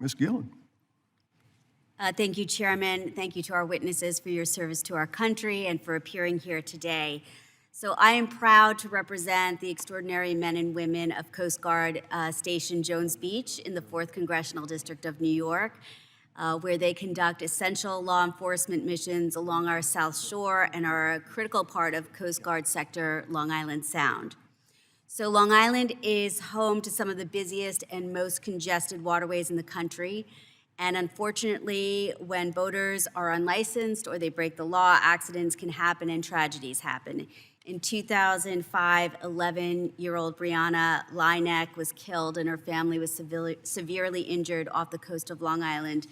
Ms. Gillen. Thank you, Chairman. Thank you to our witnesses for your service to our country and for appearing here today. So I am proud to represent the extraordinary men and women of Coast Guard Station Jones Beach in the 4th Congressional District of New York, where they conduct essential law enforcement missions along our South Shore and are a critical part of Coast Guard sector Long Island Sound. So Long Island is home to some of the busiest and most congested waterways in the country. And unfortunately, when boaters are unlicensed or they break the law, accidents can happen and tragedies happen. In 2005, 11-year-old Brianna Lyneck was killed and her family was severely injured off the coast of Long Island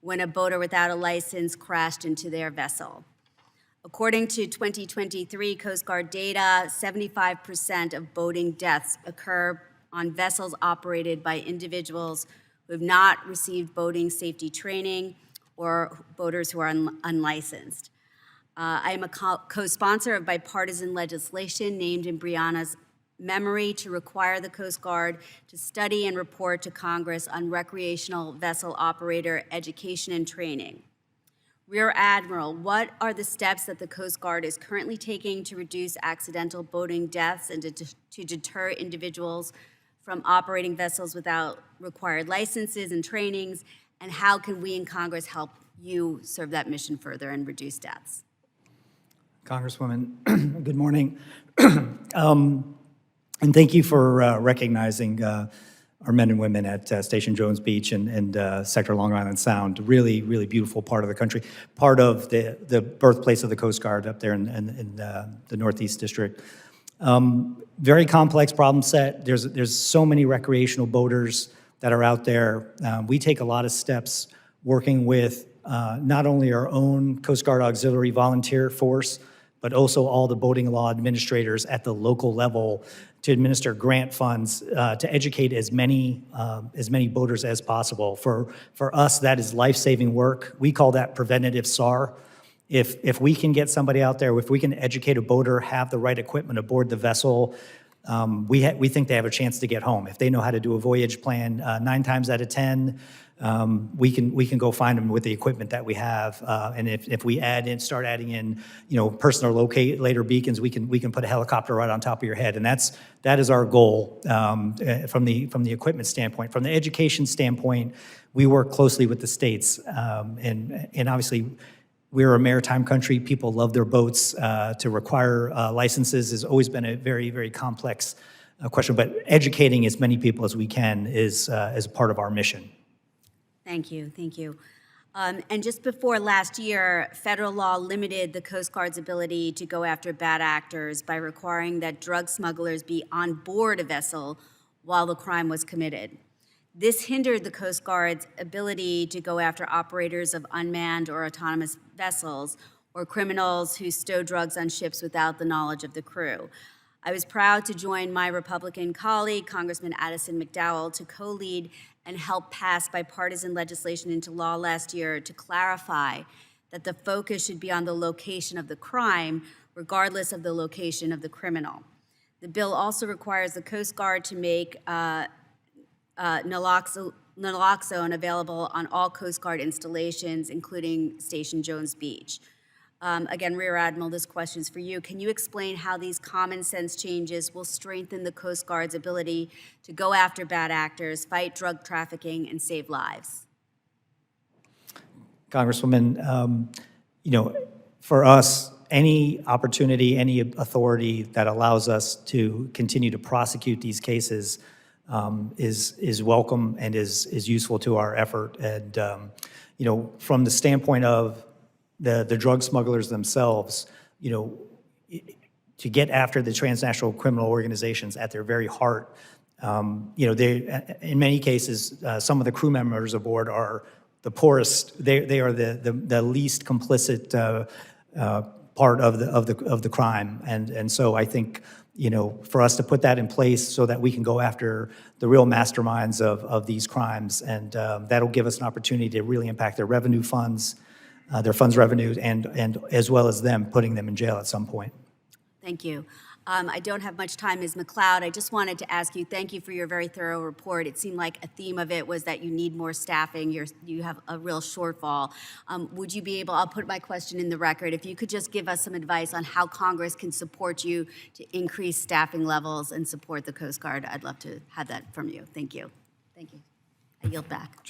when a boater without a license crashed into their vessel. According to 2023 Coast Guard data, 75% of boating deaths occur on vessels operated by individuals who have not received boating safety training or boaters who are unlicensed. I am a co-sponsor of bipartisan legislation named in Brianna's memory to require the Coast Guard to study and report to Congress on recreational vessel operator education and training. Rear Admiral, what are the steps that the Coast Guard is currently taking to reduce accidental boating deaths and to deter individuals from operating vessels without required licenses and trainings, and how can we in Congress help you serve that mission further and reduce deaths? Congresswoman, good morning. And thank you for recognizing our men and women at Station Jones Beach and Sector Long Island Sound. Really, really beautiful part of the country, part of the birthplace of the Coast Guard up there in the Northeast District. Very complex problem set. There's so many recreational boaters that are out there. We take a lot of steps working with not only our own Coast Guard Auxiliary volunteer force, but also all the boating law administrators at the local level to administer grant funds to educate as many boaters as possible. For us, that is life-saving work. We call that preventative SAR. If we can get somebody out there, if we can educate a boater, have the right equipment aboard the vessel, we think they have a chance to get home. If they know how to do a voyage plan, 9 times out of 10, we can go find them with the equipment that we have. And if we start adding in, personal locator beacons, we can put a helicopter right on top of your head, and that is our goal from the equipment standpoint. From the education standpoint, we work closely with the states, and obviously, we're a maritime country. People love their boats. To require licenses has always been a very, very complex question, but educating as many people as we can is part of our mission. Thank you, thank you. And just before last year, federal law limited the Coast Guard's ability to go after bad actors by requiring that drug smugglers be on board a vessel while the crime was committed. This hindered the Coast Guard's ability to go after operators of unmanned or autonomous vessels or criminals who stow drugs on ships without the knowledge of the crew. I was proud to join my Republican colleague, Congressman Addison McDowell, to co-lead and help pass bipartisan legislation into law last year to clarify that the focus should be on the location of the crime, regardless of the location of the criminal. The bill also requires the Coast Guard to make naloxone available on all Coast Guard installations, including Station Jones Beach. Again, Rear Admiral, this question is for you. Can you explain how these common sense changes will strengthen the Coast Guard's ability to go after bad actors, fight drug trafficking, and save lives? Congresswoman, for us, any opportunity, any authority that allows us to continue to prosecute these cases is welcome and is useful to our effort. And from the standpoint of the drug smugglers themselves, to get after the transnational criminal organizations at their very heart, they, in many cases, some of the crew members aboard are the poorest. They are the least complicit part of the crime, and so I think for us to put that in place so that we can go after the real masterminds of these crimes, and that'll give us an opportunity to really impact their revenue funds, their funds revenue, and as well as them putting them in jail at some point. Thank you. I don't have much time, Ms. McLeod. I just wanted to ask you, thank you for your very thorough report. It seemed like a theme of it was that you need more staffing. You have a real shortfall. Would you be able, I'll put my question in the record, if you could just give us some advice on how Congress can support you to increase staffing levels and support the Coast Guard, I'd love to have that from you. Thank you. Thank you. I yield back.